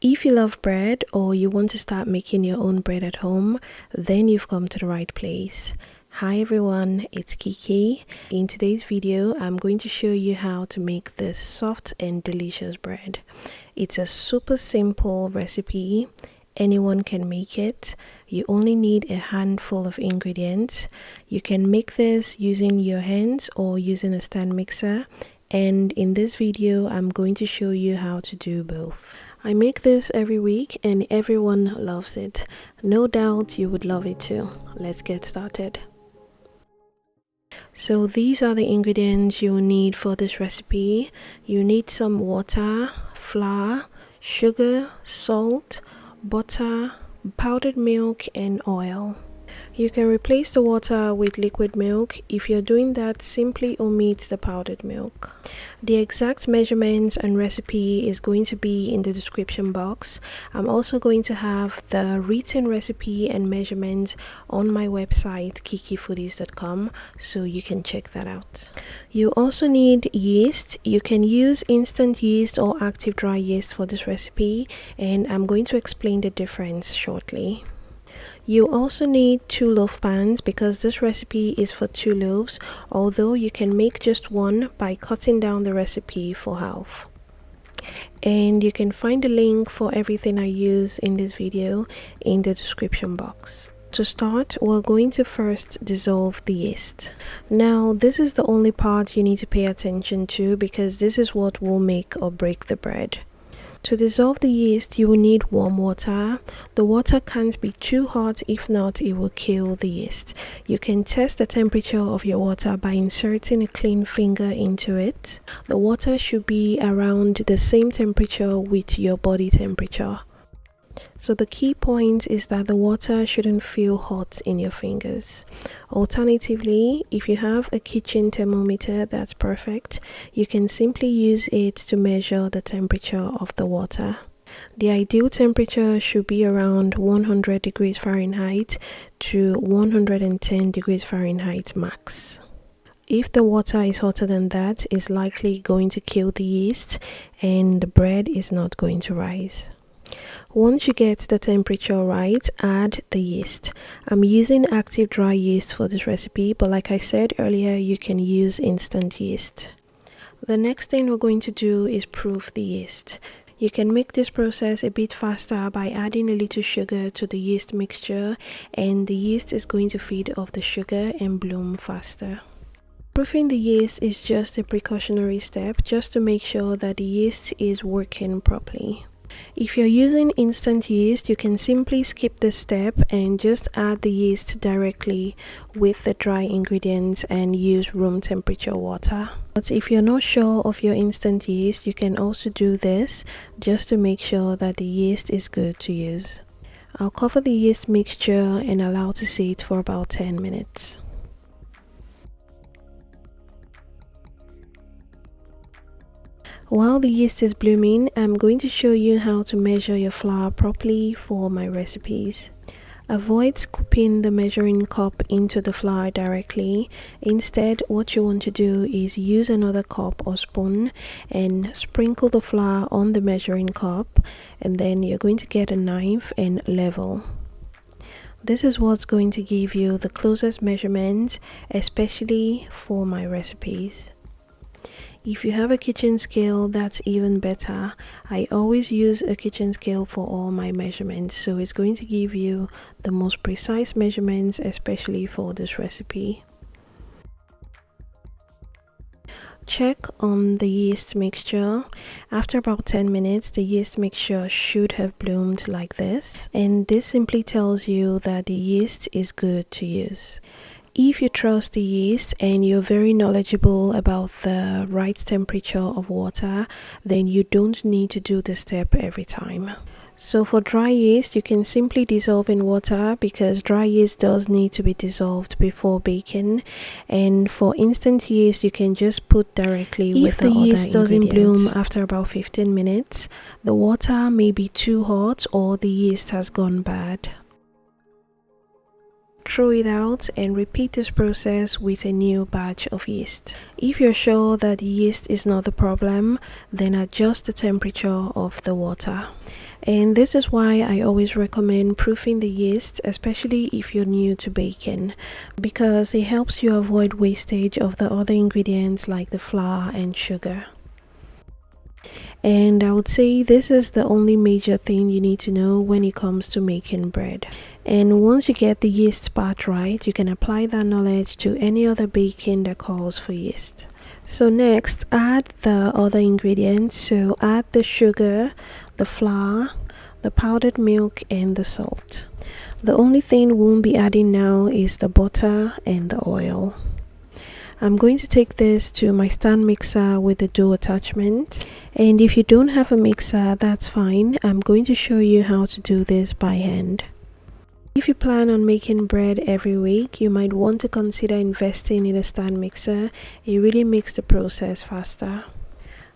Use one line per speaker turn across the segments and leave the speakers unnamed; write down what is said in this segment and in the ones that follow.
If you love bread or you want to start making your own bread at home, then you've come to the right place. Hi everyone, it's Kiki. In today's video, I'm going to show you how to make this soft and delicious bread. It's a super simple recipe. Anyone can make it. You only need a handful of ingredients. You can make this using your hands or using a stand mixer. And in this video, I'm going to show you how to do both. I make this every week and everyone loves it. No doubt you would love it too. Let's get started. So these are the ingredients you will need for this recipe. You need some water, flour, sugar, salt, butter, powdered milk and oil. You can replace the water with liquid milk. If you're doing that, simply omit the powdered milk. The exact measurements and recipe is going to be in the description box. I'm also going to have the written recipe and measurements on my website kikifoodies.com, so you can check that out. You also need yeast. You can use instant yeast or active dry yeast for this recipe, and I'm going to explain the difference shortly. You also need 2 loaf pans because this recipe is for 2 loaves, although you can make just one by cutting down the recipe for half. And you can find the link for everything I use in this video in the description box. To start, we're going to first dissolve the yeast. Now, this is the only part you need to pay attention to because this is what will make or break the bread. To dissolve the yeast, you will need warm water. The water can't be too hot, if not it will kill the yeast. You can test the temperature of your water by inserting a clean finger into it. The water should be around the same temperature with your body temperature. So the key point is that the water shouldn't feel hot in your fingers. Alternatively, if you have a kitchen thermometer, that's perfect. You can simply use it to measure the temperature of the water. The ideal temperature should be around 100 degrees Fahrenheit to 110 degrees Fahrenheit max. If the water is hotter than that, it's likely going to kill the yeast and the bread is not going to rise. Once you get the temperature right, add the yeast. I'm using active dry yeast for this recipe, but like I said earlier, you can use instant yeast. The next thing we're going to do is proof the yeast. You can make this process a bit faster by adding a little sugar to the yeast mixture, and the yeast is going to feed off the sugar and bloom faster. Proofing the yeast is just a precautionary step just to make sure that the yeast is working properly. If you're using instant yeast, you can simply skip this step and just add the yeast directly with the dry ingredients and use room temperature water. But if you're not sure of your instant yeast, you can also do this just to make sure that the yeast is good to use. I'll cover the yeast mixture and allow to sit for about 10 minutes. While the yeast is blooming, I'm going to show you how to measure your flour properly for my recipes. Avoid scooping the measuring cup into the flour directly. Instead, what you want to do is use another cup or spoon and sprinkle the flour on the measuring cup, and then you're going to get a knife and level. This is what's going to give you the closest measurements, especially for my recipes. If you have a kitchen scale, that's even better. I always use a kitchen scale for all my measurements, so it's going to give you the most precise measurements, especially for this recipe. Check on the yeast mixture. After about 10 minutes, the yeast mixture should have bloomed like this, and this simply tells you that the yeast is good to use. If you trust the yeast and you're very knowledgeable about the right temperature of water, then you don't need to do this step every time. So for dry yeast, you can simply dissolve in water because dry yeast does need to be dissolved before baking. And for instant yeast, you can just put directly with the other ingredients. If the yeast doesn't bloom after about 15 minutes, the water may be too hot or the yeast has gone bad. Throw it out and repeat this process with a new batch of yeast. If you're sure that the yeast is not the problem, then adjust the temperature of the water. And this is why I always recommend proofing the yeast, especially if you're new to baking, because it helps you avoid wastage of the other ingredients like the flour and sugar. And I would say this is the only major thing you need to know when it comes to making bread. And once you get the yeast part right, you can apply that knowledge to any other baking that calls for yeast. So next, add the other ingredients. So add the sugar, the flour, the powdered milk, and the salt. The only thing we won't be adding now is the butter and the oil. I'm going to take this to my stand mixer with the dough attachment, and if you don't have a mixer, that's fine. I'm going to show you how to do this by hand. If you plan on making bread every week, you might want to consider investing in a stand mixer. It really makes the process faster.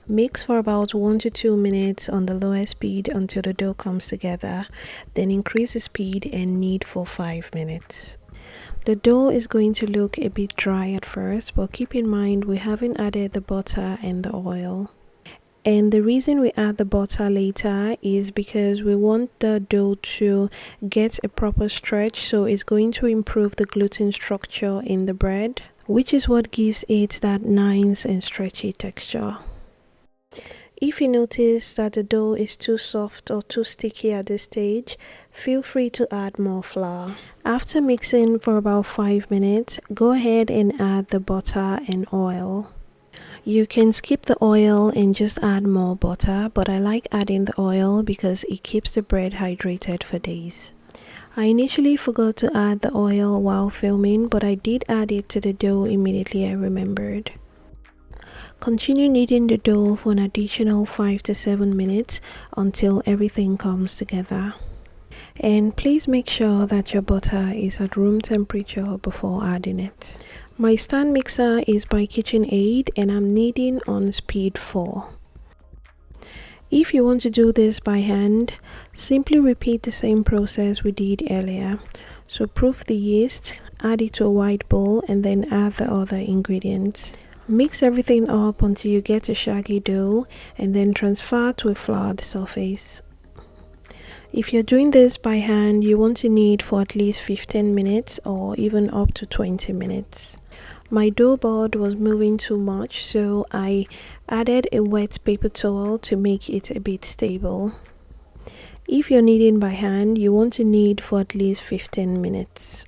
Mix for about 1 to 2 minutes on the lowest speed until the dough comes together, then increase the speed and knead for 5 minutes. The dough is going to look a bit dry at first, but keep in mind we haven't added the butter and the oil. And the reason we add the butter later is because we want the dough to get a proper stretch, so it's going to improve the gluten structure in the bread, which is what gives it that nice and stretchy texture. If you notice that the dough is too soft or too sticky at this stage, feel free to add more flour. After mixing for about 5 minutes, go ahead and add the butter and oil. You can skip the oil and just add more butter, but I like adding the oil because it keeps the bread hydrated for days. I initially forgot to add the oil while filming, but I did add it to the dough immediately I remembered. Continue kneading the dough for an additional 5 to 7 minutes until everything comes together. And please make sure that your butter is at room temperature before adding it. My stand mixer is by KitchenAid and I'm kneading on speed 4. If you want to do this by hand, simply repeat the same process we did earlier. So proof the yeast, add it to a wide bowl, and then add the other ingredients. Mix everything up until you get a shaggy dough and then transfer to a floured surface. If you're doing this by hand, you want to knead for at least 15 minutes or even up to 20 minutes. My dough board was moving too much, so I added a wet paper towel to make it a bit stable. If you're kneading by hand, you want to knead for at least 15 minutes.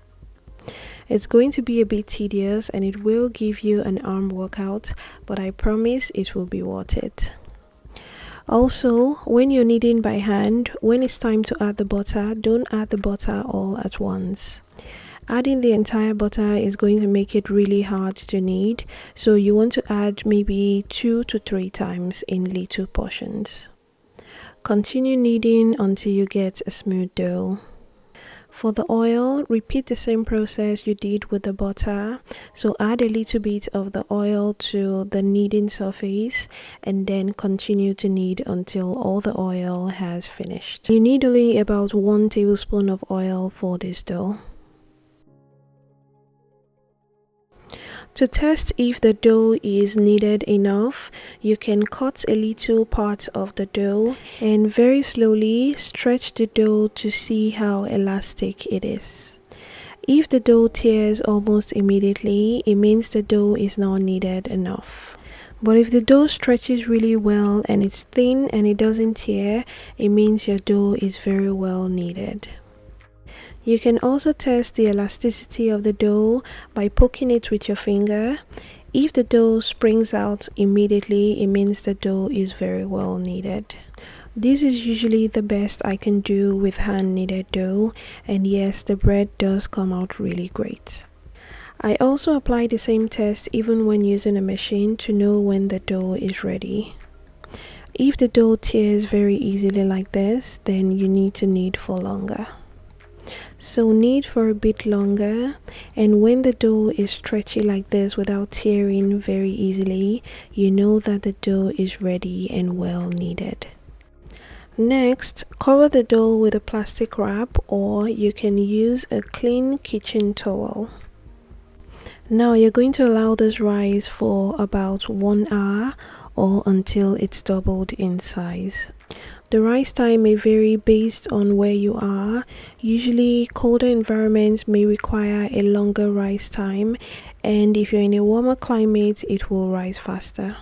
It's going to be a bit tedious and it will give you an arm workout, but I promise it will be worth it. Also, when you're kneading by hand, when it's time to add the butter, don't add the butter all at once. Adding the entire butter is going to make it really hard to knead, so you want to add maybe 2 to 3 times in little portions. Continue kneading until you get a smooth dough. For the oil, repeat the same process you did with the butter. So add a little bit of the oil to the kneading surface and then continue to knead until all the oil has finished. You need only about 1 tablespoon of oil for this dough. To test if the dough is kneaded enough, you can cut a little part of the dough and very slowly stretch the dough to see how elastic it is. If the dough tears almost immediately, it means the dough is not kneaded enough. But if the dough stretches really well and it's thin and it doesn't tear, it means your dough is very well kneaded. You can also test the elasticity of the dough by poking it with your finger. If the dough springs out immediately, it means the dough is very well kneaded. This is usually the best I can do with hand kneaded dough, and yes, the bread does come out really great. I also apply the same test even when using a machine to know when the dough is ready. If the dough tears very easily like this, then you need to knead for longer. So knead for a bit longer, and when the dough is stretchy like this without tearing very easily, you know that the dough is ready and well kneaded. Next, cover the dough with a plastic wrap, or you can use a clean kitchen towel. Now you're going to allow this rise for about 1 hour or until it's doubled in size. The rise time may vary based on where you are. Usually, colder environments may require a longer rise time, and if you're in a warmer climate, it will rise faster.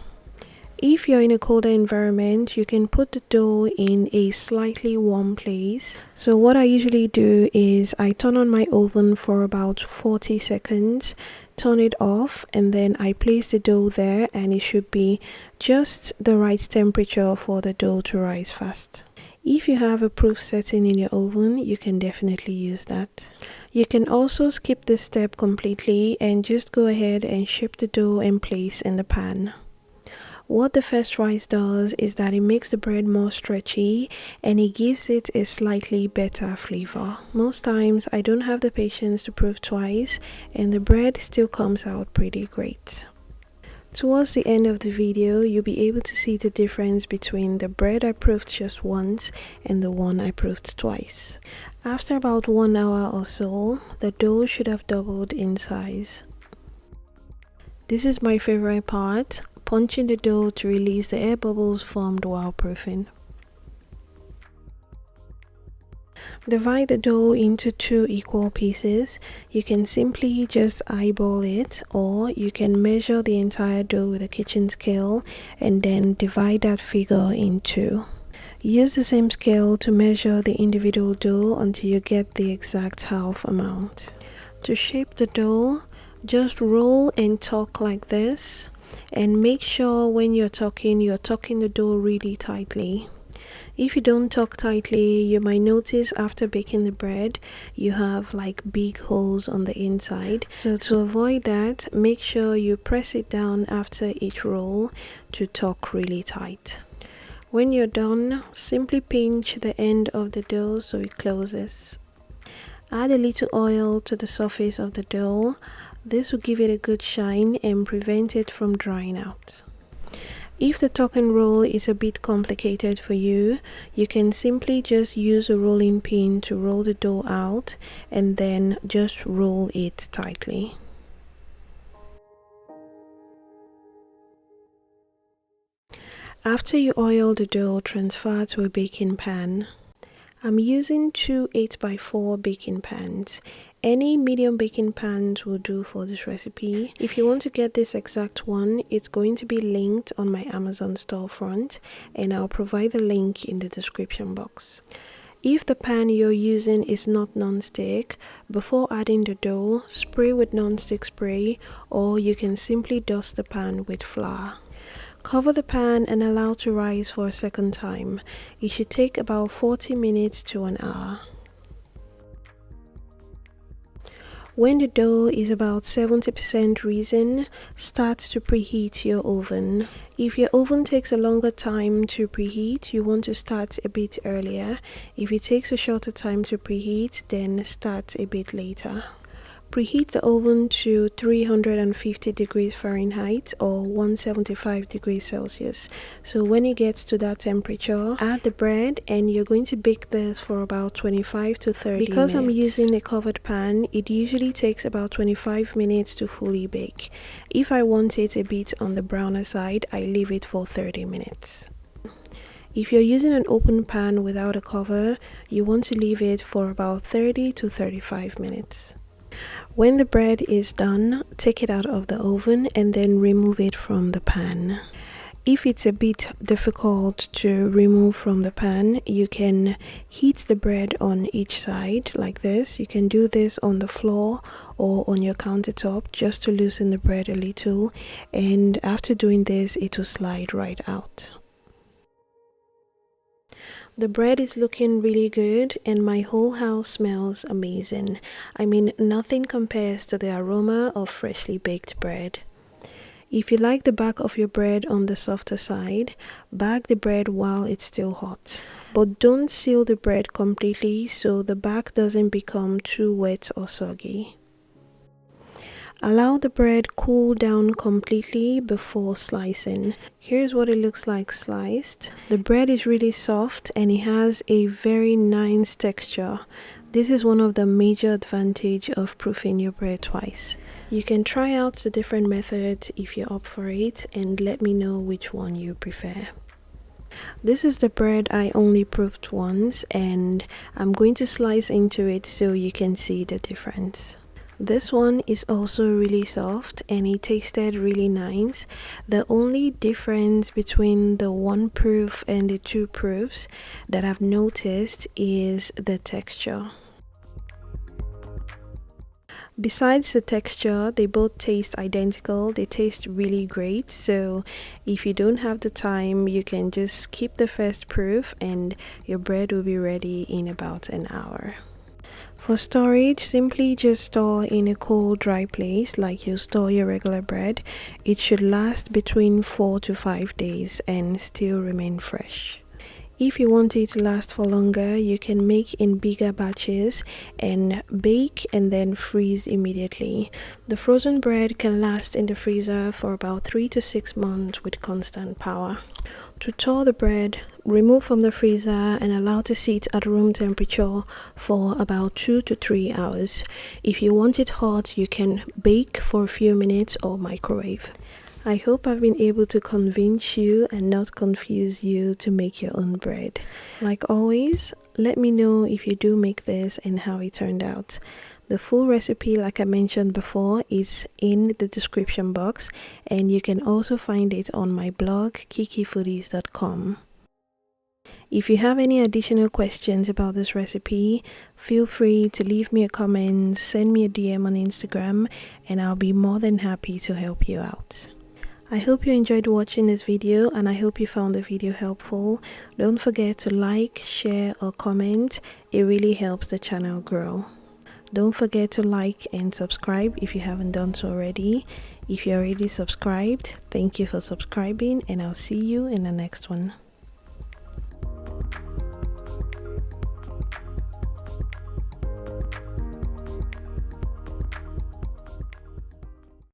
If you're in a colder environment, you can put the dough in a slightly warm place. So what I usually do is I turn on my oven for about 40 seconds, turn it off, and then I place the dough there, and it should be just the right temperature for the dough to rise fast. If you have a proof setting in your oven, you can definitely use that. You can also skip this step completely and just go ahead and shape the dough and place in the pan. What the first rise does is that it makes the bread more stretchy and it gives it a slightly better flavor. Most times I don't have the patience to proof twice and the bread still comes out pretty great. Towards the end of the video, you'll be able to see the difference between the bread I proofed just once and the one I proofed twice. After about 1 hour or so, the dough should have doubled in size. This is my favorite part, punching the dough to release the air bubbles formed while proofing. Divide the dough into 2 equal pieces. You can simply just eyeball it, or you can measure the entire dough with a kitchen scale and then divide that figure in 2. Use the same scale to measure the individual dough until you get the exact half amount. To shape the dough, just roll and tuck like this, and make sure when you're tucking the dough really tightly. If you don't tuck tightly, you might notice after baking the bread you have like big holes on the inside. So to avoid that, make sure you press it down after each roll to tuck really tight. When you're done, simply pinch the end of the dough so it closes. Add a little oil to the surface of the dough. This will give it a good shine and prevent it from drying out. If the tuck and roll is a bit complicated for you, you can simply just use a rolling pin to roll the dough out and then just roll it tightly. After you oil the dough, transfer to a baking pan. I'm using 2 8x4 baking pans. Any medium baking pans will do for this recipe. If you want to get this exact one, it's going to be linked on my Amazon storefront, and I'll provide the link in the description box. If the pan you're using is not non-stick, before adding the dough, spray with non-stick spray, or you can simply dust the pan with flour. Cover the pan and allow to rise for a second time. It should take about 40 minutes to an hour. When the dough is about 70% risen, start to preheat your oven. If your oven takes a longer time to preheat, you want to start a bit earlier. If it takes a shorter time to preheat, then start a bit later. Preheat the oven to 350 degrees Fahrenheit or 175 degrees Celsius. So when it gets to that temperature, add the bread and you're going to bake this for about 25 to 30 minutes. Because I'm using a covered pan, it usually takes about 25 minutes to fully bake. If I want it a bit on the browner side, I leave it for 30 minutes. If you're using an open pan without a cover, you want to leave it for about 30 to 35 minutes. When the bread is done, take it out of the oven and then remove it from the pan. If it's a bit difficult to remove from the pan, you can heat the bread on each side like this. You can do this on the floor or on your countertop just to loosen the bread a little, and after doing this, it will slide right out. The bread is looking really good and my whole house smells amazing. I mean, nothing compares to the aroma of freshly baked bread. If you like the back of your bread on the softer side, bag the bread while it's still hot. But don't seal the bread completely so the back doesn't become too wet or soggy. Allow the bread cool down completely before slicing. Here's what it looks like sliced. The bread is really soft and it has a very nice texture. This is one of the major advantages of proofing your bread twice. You can try out the different methods if you're up for it and let me know which one you prefer. This is the bread I only proofed once, and I'm going to slice into it so you can see the difference. This one is also really soft and it tasted really nice. The only difference between the one proof and the two proofs that I've noticed is the texture. Besides the texture, they both taste identical. They taste really great. So if you don't have the time, you can just skip the first proof and your bread will be ready in about an hour. For storage, simply just store in a cool, dry place like you store your regular bread. It should last between 4 to 5 days and still remain fresh. If you want it to last for longer, you can make in bigger batches and bake and then freeze immediately. The frozen bread can last in the freezer for about 3 to 6 months with constant power. To thaw the bread, remove from the freezer and allow to sit at room temperature for about 2 to 3 hours. If you want it hot, you can bake for a few minutes or microwave. I hope I've been able to convince you and not confuse you to make your own bread. Like always, let me know if you do make this and how it turned out. The full recipe, like I mentioned before, is in the description box, and you can also find it on my blog kikifoodies.com. If you have any additional questions about this recipe, feel free to leave me a comment, send me a DM on Instagram, and I'll be more than happy to help you out. I hope you enjoyed watching this video and I hope you found the video helpful. Don't forget to like, share or comment. It really helps the channel grow. Don't forget to like and subscribe if you haven't done so already. If you're already subscribed, thank you for subscribing and I'll see you in the next one.